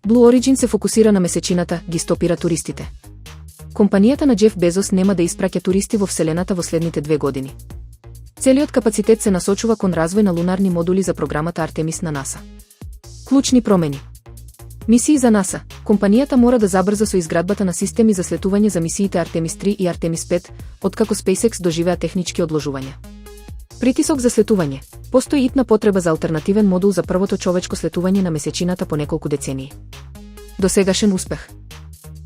Blue Origin се фокусира на месечината, ги стопира туристите. Компанијата на Джеф Безос нема да испраќа туристи во Вселената во следните 2 години. Целиот капацитет се насочува кон развој на лунарни модули за програмата Артемис на НАСА. Клучни промени. Мисии за НАСА. Компанијата мора да забрза со изградбата на системи за слетување за мисиите Артемис 3 и Артемис 5, откако SpaceX доживеа технички одложувања. Притисок за слетување. Постои итна потреба за алтернативен модул за првото човечко слетување на месечината по неколку децении. Досегашен успех.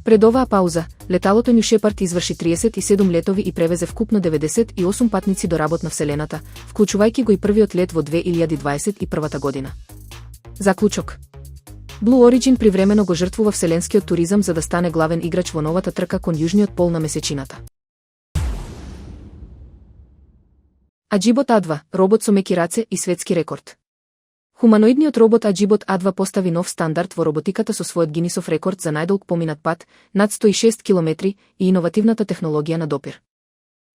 Пред оваа пауза, леталото New Shepard изврши 37 летови и превезе вкупно 98 патници до работ на Вселената, вклучувајќи го и првиот лет во 2021 година. Заклучок. Blue Origin привремено го жртвува вселенскиот туризам за да стане главен играч во новата трка кон јужниот пол на месечината. Аџибот А2, робот со меки раце и светски рекорд. Хуманоидниот робот Аџибот А2 постави нов стандард во роботиката со својот Гинисов рекорд за најдолг поминат пат, над 106 км, и иновативната технологија на допир.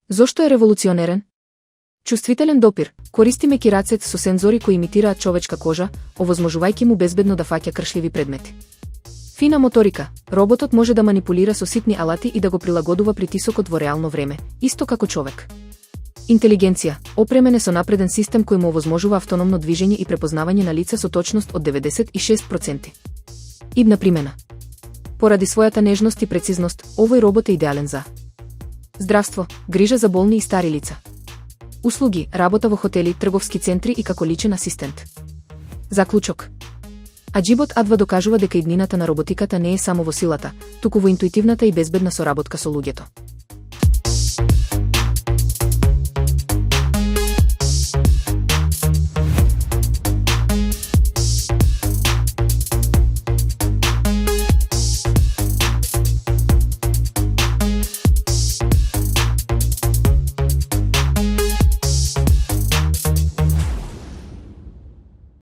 Зошто е револуционерен? Чувствителен допир, користи меки рацет со сензори кои имитираат човечка кожа, овозможувајќи му безбедно да фаќа кршливи предмети. Фина моторика, роботот може да манипулира со ситни алати и да го прилагодува притисокот во реално време, исто како човек. Интелигенција, опремен е со напреден систем кој му овозможува автономно движење и препознавање на лица со точност од 96%. Идна примена. Поради својата нежност и прецизност, овој робот е идеален за здравство, грижа за болни и стари лица. Услуги, работа во хотели, трговски центри и како личен асистент. Заклучок. Аџибот А2 докажува дека иднината на роботиката не е само во силата, туку во интуитивната и безбедна соработка со луѓето.